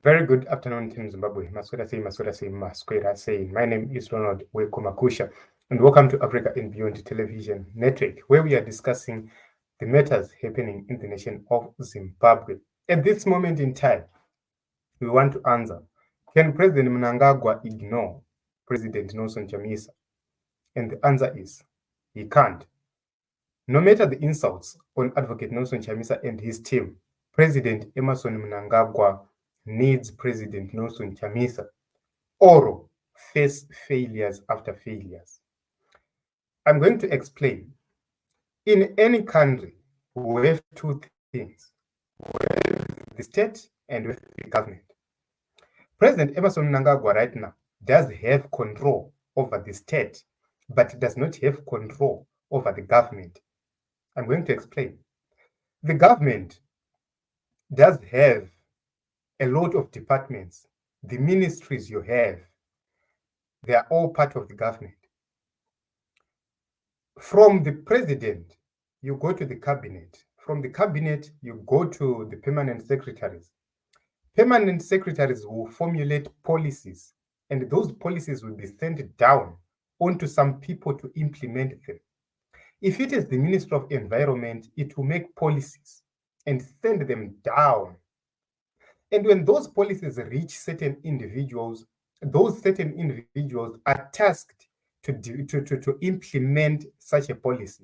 Very good afternoon, Team Zimbabwe. Maswera say. My name is Ronald Wekomakusha, and welcome to Africa and Beyond Television Network, where we are discussing the matters happening in the nation of Zimbabwe. At this moment in time, we want to answer, can President Mnangagwa ignore President Nelson Chamisa? And the answer is, he can't. No matter the insults on Advocate Nelson Chamisa and his team, President Emmerson Mnangagwa needs President Nelson Chamisa or face failures after failures. I'm going to explain. In any country, we have two things. We have the state and we have the government. President Emmerson Mnangagwa right now does have control over the state, but does not have control over the government. I'm going to explain. The government does have a lot of departments. The ministries you have, they are all part of the government. From the president, you go to the cabinet. From the cabinet, you go to the permanent secretaries. Permanent secretaries will formulate policies, and those policies will be sent down onto some people to implement them. If it is the Minister of Environment, it will make policies and send them down. And when those policies reach certain individuals, those certain individuals are tasked to implement such a policy.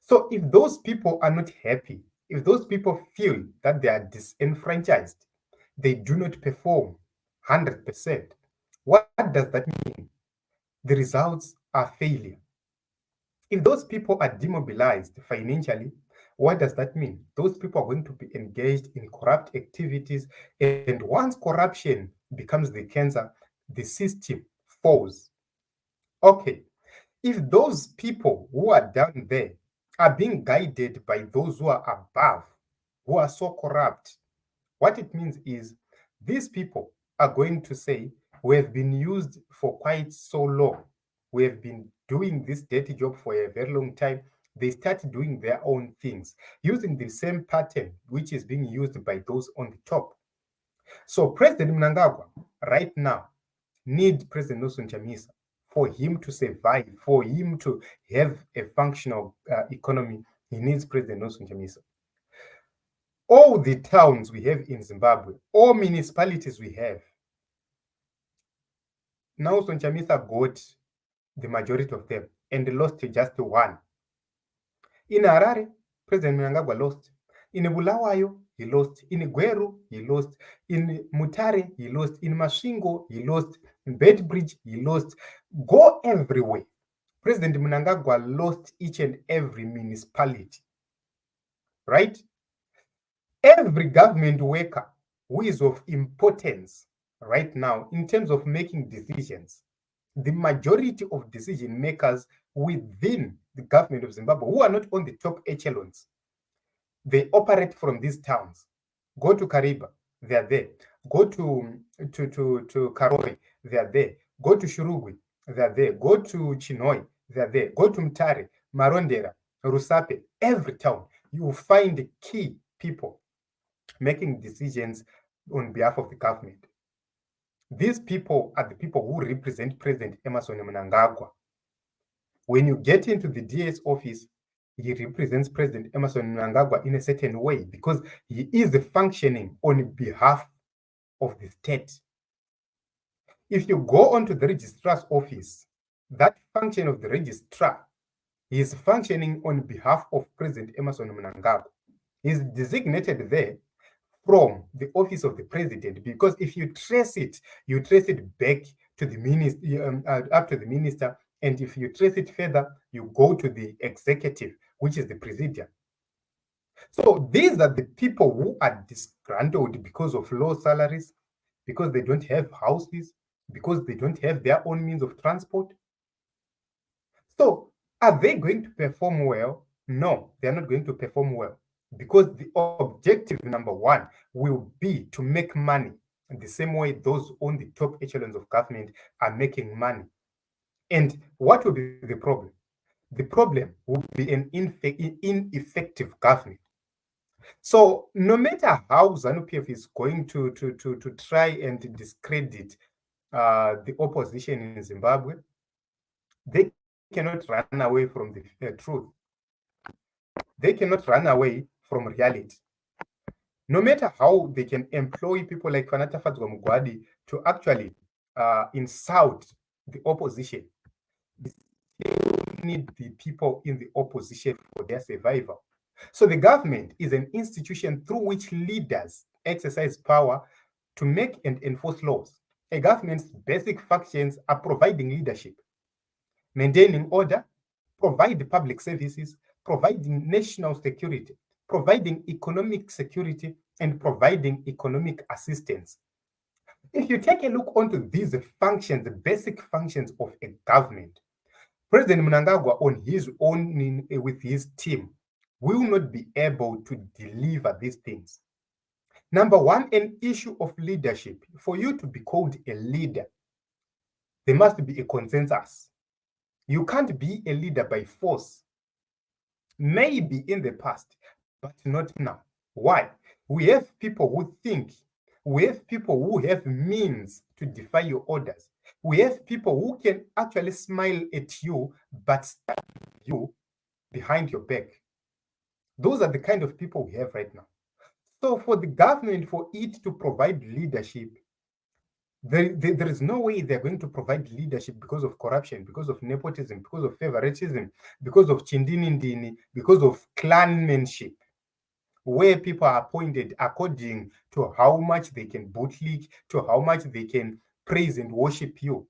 So if those people are not happy, if those people feel that they are disenfranchised, they do not perform 100%, what does that mean? The results are failure. If those people are demobilized financially, what does that mean? Those people are going to be engaged in corrupt activities, and once corruption becomes the cancer, the system falls. Okay, if those people who are down there are being guided by those who are above, who are so corrupt, what it means is these people are going to say, we have been used for quite so long. We have been doing this dirty job for a very long time. They start doing their own things using the same pattern which is being used by those on the top. So President Mnangagwa right now needs President Nelson Chamisa for him to survive, for him to have a functional economy. He needs President Nelson Chamisa. All the towns we have in Zimbabwe, all municipalities we have, Nelson Chamisa got the majority of them and lost just one. In Harare, President Mnangagwa lost. In Bulawayo, he lost. In Gweru, he lost. In Mutare, he lost. In Masvingo, he lost. In Bedbridge, he lost. Go everywhere. President Mnangagwa lost each and every municipality. Right? Every government worker who is of importance right now in terms of making decisions, the majority of decision makers within the government of Zimbabwe who are not on the top echelons, they operate from these towns. Go to Kariba, they are there. Go to Karoi, they are there. Go to Shurugwi, they are there. Go to Chinhoyi, they are there. Go to Mtare, Marondera, Rusape, every town, you will find key people making decisions on behalf of the government. These people are the people who represent President Emmerson Mnangagwa. When you get into the DS office, he represents President Emmerson Mnangagwa in a certain way because he is functioning on behalf of the state. If you go onto the registrar's office, that function of the registrar, he is functioning on behalf of President Emmerson Mnangagwa. He is designated there from the office of the president, because if you trace it back to the minister, up to the minister, and if you trace it further, you go to the executive, which is the presidium. So these are the people who are disgruntled because of low salaries, because they don't have houses, because they don't have their own means of transport. So are they going to perform well? No, they are not going to perform well, because the objective number one will be to make money in the same way those on the top echelons of government are making money. And what will be the problem? The problem will be an ineffective government. So no matter how ZANU-PF is going to try and discredit the opposition in Zimbabwe, they cannot run away from the truth. They cannot run away from reality. No matter how they can employ people like Fanata Fadzwa Mugwadi to actually insult the opposition, they need the people in the opposition for their survival. So the government is an institution through which leaders exercise power to make and enforce laws. A government's basic functions are providing leadership, maintaining order, provide public services, providing national security, providing economic security, and providing economic assistance. If you take a look onto these functions, the basic functions of a government, President Mnangagwa on his own with his team will not be able to deliver these things. Number one, an issue of leadership. For you to be called a leader, there must be a consensus. You can't be a leader by force. Maybe in the past, but not now. Why? We have people who think. We have people who have means to defy your orders. We have people who can actually smile at you, but stab you behind your back. Those are the kind of people we have right now. So for the government, for it to provide leadership, there is no way they're going to provide leadership because of corruption, because of nepotism, because of favoritism, because of chindinindini, because of clanmanship, where people are appointed according to how much they can bootlick, to how much they can praise and worship you.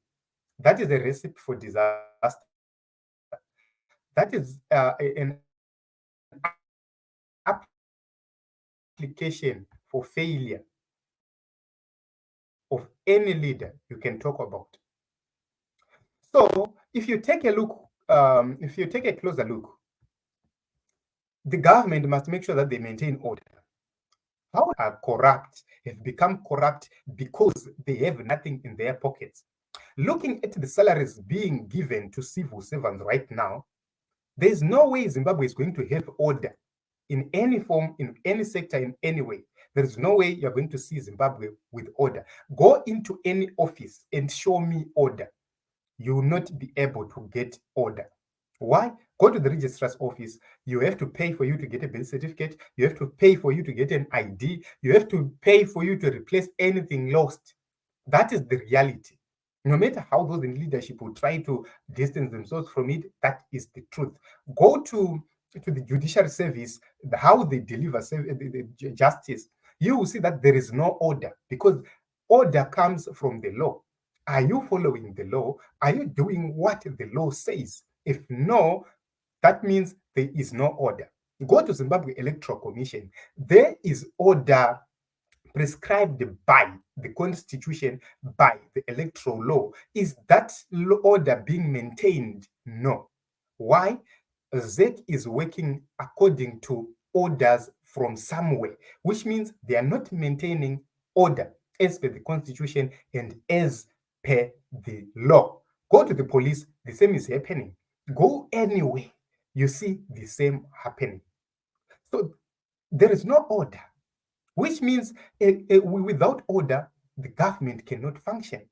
That is a recipe for disaster. That is an application for failure of any leader you can talk about. So if you take a look, if you take a closer look, the government must make sure that they maintain order. How are corrupt, have become corrupt because they have nothing in their pockets. Looking at the salaries being given to civil servants right now, there's no way Zimbabwe is going to have order in any form, in any sector, in any way. There is no way you're going to see Zimbabwe with order. Go into any office and show me order. You will not be able to get order. Why? Go to the registrar's office. You have to pay for you to get a birth certificate. You have to pay for you to get an ID. You have to pay for you to replace anything lost. That is the reality. No matter how those in leadership will try to distance themselves from it, that is the truth. Go to the judiciary service, how they deliver the justice. You will see that there is no order, because order comes from the law. Are you following the law? Are you doing what the law says? If no, that means there is no order. Go to Zimbabwe Electoral Commission. There is order prescribed by the constitution, by the electoral law. Is that order being maintained? No. Why? ZEC is working according to orders from somewhere, which means they are not maintaining order as per the constitution and as per the law. Go to the police, the same is happening. Go anywhere, you see the same happening. So there is no order, which means without order, the government cannot function.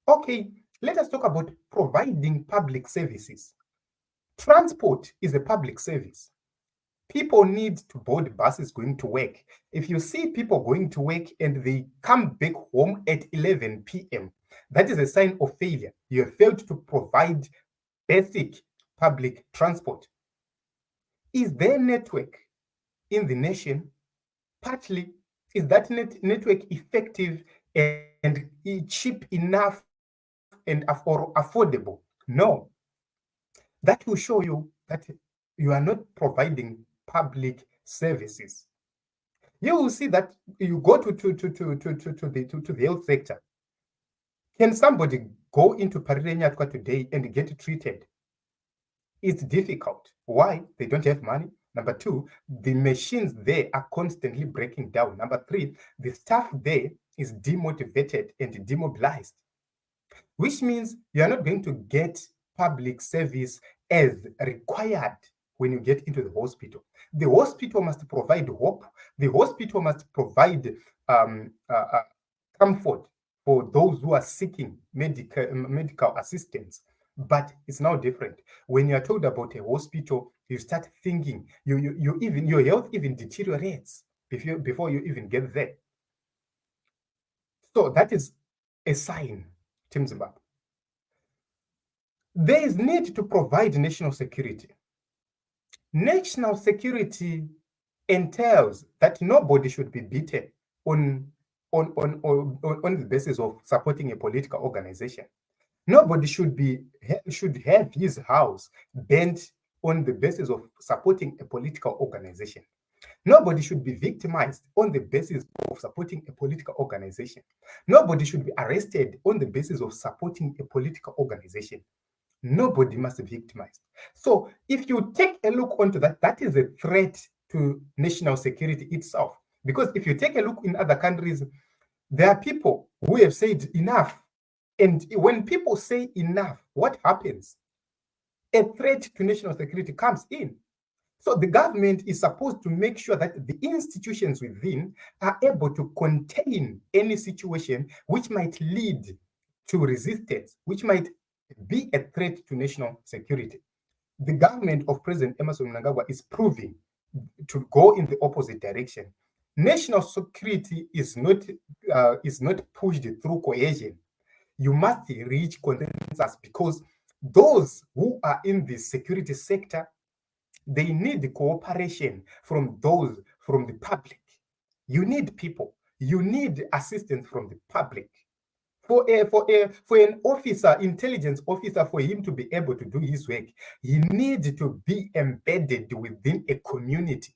Okay, let us talk about providing public services. Transport is a public service. People need to board buses going to work. If you see people going to work and they come back home at 11 p.m., that is a sign of failure. You have failed to provide basic public transport. Is there network in the nation? Partly, is that network effective and cheap enough and affordable? No. That will show you that you are not providing public services. You will see that you go to the health sector. Can somebody go into Parirenyatwa today and get treated? It's difficult. Why? They don't have money. Number two, the machines there are constantly breaking down. Number three, the staff there is demotivated and demobilized, which means you are not going to get public service as required when you get into the hospital. The hospital must provide hope. The hospital must provide comfort for those who are seeking medical assistance. But it's now different. When you are told about a hospital, you start thinking you even your health even deteriorates before you even get there. So that is a sign, Team Zimbabwe. There is need to provide national security. National security entails that nobody should be beaten on the basis of supporting a political organization. Nobody should have his house burnt on the basis of supporting a political organization. Nobody should be victimized on the basis of supporting a political organization. Nobody should be arrested on the basis of supporting a political organization. Nobody must be victimized. So if you take a look onto that, that is a threat to national security itself. Because if you take a look in other countries, there are people who have said enough. And when people say enough, what happens? A threat to national security comes in. So the government is supposed to make sure that the institutions within are able to contain any situation which might lead to resistance, which might be a threat to national security. The government of President Mnangagwa is proving to go in the opposite direction. National security is not pushed through cohesion. You must reach consensus, because those who are in the security sector, they need cooperation from those from the public. You need people. You need assistance from the public. For an officer, intelligence officer, for him to be able to do his work, he needs to be embedded within a community.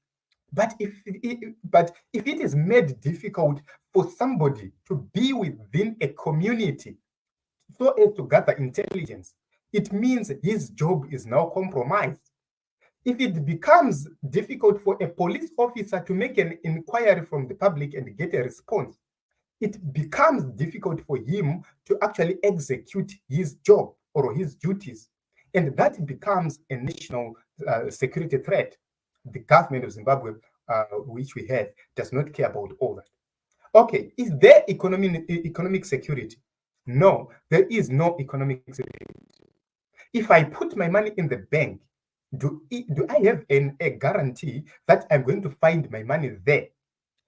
But if it is made difficult for somebody to be within a community so as to gather intelligence, it means his job is now compromised. If it becomes difficult for a police officer to make an inquiry from the public and get a response, it becomes difficult for him to actually execute his job or his duties. And that becomes a national security threat. The government of Zimbabwe, which we have, does not care about all that. Okay, is there economic security? No, there is no economic security. If I put my money in the bank, do I have a guarantee that I'm going to find my money there?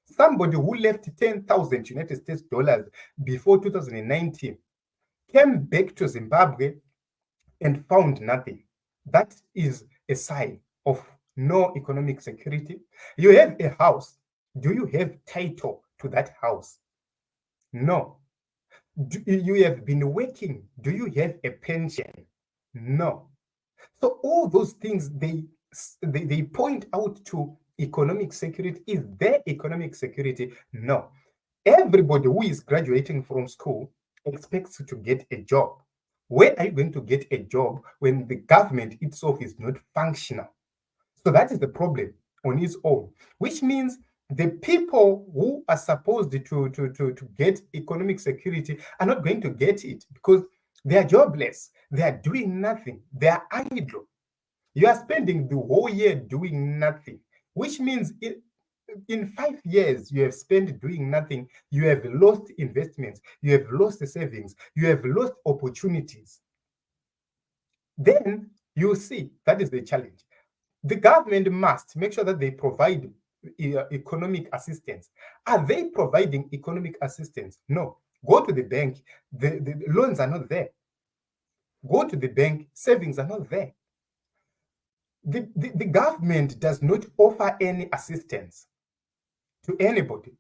Somebody who left 10,000 United States dollars before 2019 came back to Zimbabwe and found nothing. That is a sign of no economic security. You have a house. Do you have title to that house? No. You have been working. Do you have a pension? No. So all those things, they point out to economic security. Is there economic security? No. Everybody who is graduating from school expects to get a job. Where are you going to get a job when the government itself is not functional? So that is the problem on its own, which means the people who are supposed to get economic security are not going to get it, because they are jobless. They are doing nothing. They are idle. You are spending the whole year doing nothing, which means in 5 years you have spent doing nothing. You have lost investments. You have lost savings. You have lost opportunities. Then you see that is the challenge. The government must make sure that they provide economic assistance. Are they providing economic assistance? No. Go to the bank. The loans are not there. Go to the bank. Savings are not there. The government does not offer any assistance to anybody.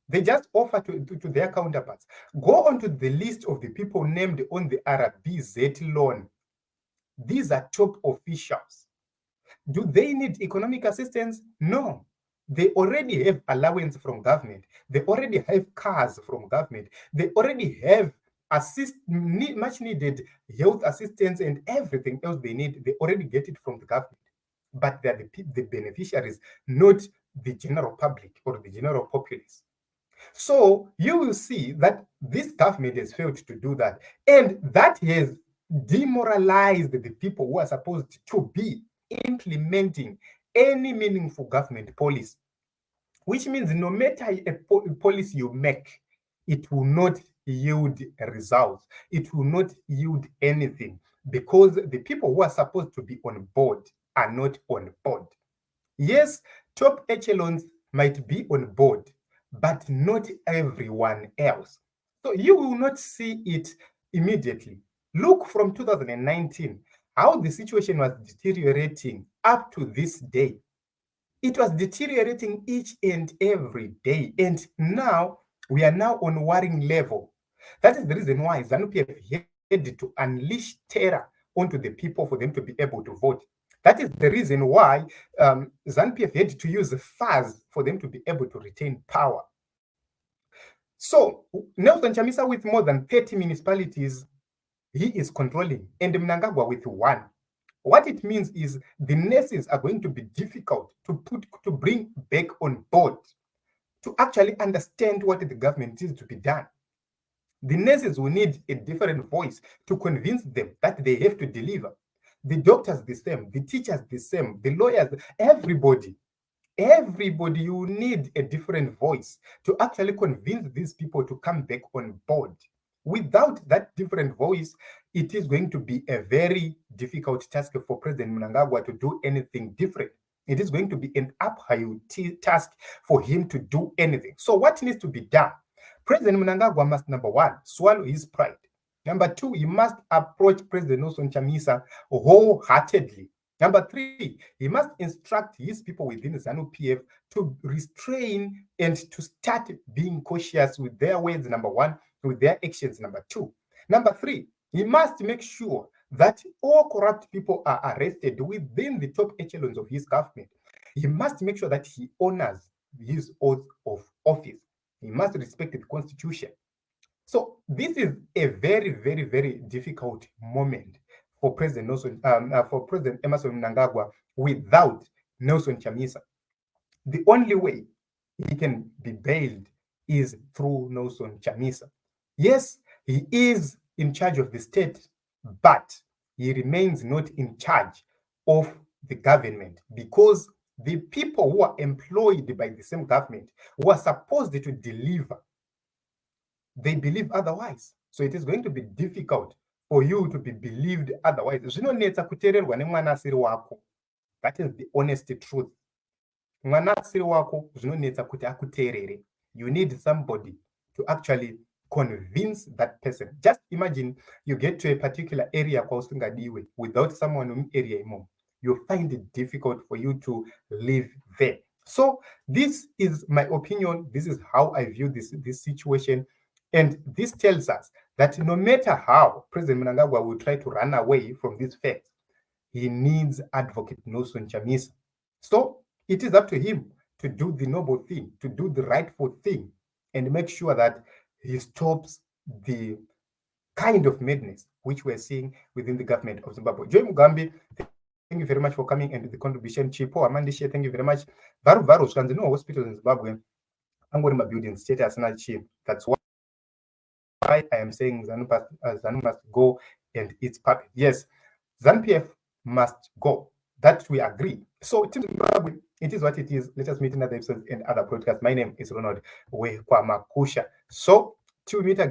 They just offer to their counterparts. Go onto the list of the people named on the RBZ loan. These are top officials. Do they need economic assistance? No. They already have allowance from government. They already have cars from government. They already have much needed health assistance and everything else they need. They already get it from the government. But they're the beneficiaries, not the general public or the general populace. So you will see that this government has failed to do that. And that has demoralized the people who are supposed to be implementing any meaningful government policy, which means no matter a policy you make, it will not yield results. It will not yield anything because the people who are supposed to be on board are not on board. Yes, top echelons might be on board, but not everyone else. So you will not see it immediately. Look from 2019, how the situation was deteriorating up to this day. It was deteriorating each and every day. And now we are now on warring level. That is the reason why ZANU-PF had to unleash terror onto the people for them to be able to vote. That is the reason why ZANU-PF had to use FAS for them to be able to retain power. So Nelson Chamisa, with more than 30 municipalities, he is controlling, and Mnangagwa with 1. What it means is the nurses are going to be difficult to bring back on board, to actually understand what the government is to be done. The nurses will need a different voice to convince them that they have to deliver. The doctors the same, the teachers the same, the lawyers, everybody, you need a different voice to actually convince these people to come back on board. Without that different voice, it is going to be a very difficult task for President Mnangagwa to do anything different. It is going to be an uphill task for him to do anything. So what needs to be done? President Mnangagwa must, number 1, swallow his pride. Number 2, he must approach President Nelson Chamisa wholeheartedly. Number 3, he must instruct his people within ZANU-PF to restrain and to start being cautious with their words, number 1, with their actions, number 2. Number 3, he must make sure that all corrupt people are arrested within the top echelons of his government. He must make sure that he honors his oath of office. He must respect the Constitution. So this is a very, very, very difficult moment for President Emmerson Mnangagwa without Nelson Chamisa. The only way he can be bailed is through Nelson Chamisa. Yes, he is in charge of the state, but he remains not in charge of the government because the people who are employed by the same government, who are supposed to deliver, they believe otherwise. So it is going to be difficult for you to be believed otherwise. That is the honest truth. You need somebody to actually convince that person. Just imagine you get to a particular area without someone in area, you find it difficult for you to live there. So this is my opinion. This is how I view this situation. And this tells us that no matter how President Mnangagwa will try to run away from this fact, he needs advocate Nelson Chamisa. So it is up to him to do the noble thing, to do the rightful thing, and make sure that he stops the kind of madness which we're seeing within the government of Zimbabwe. Joy Mugambi, thank you very much for coming and the contribution. Chipo Amandishe, thank you very much. Varu Skanzino hospitals in Zimbabwe. I'm going to my building status not cheap. That's why I am saying ZANU must go and it's public. Yes, ZANU-PF must go. That we agree. So it is what it is. Let us meet in other episodes and other broadcasts. My name is Ronald Wekwamakusha. So till we meet again.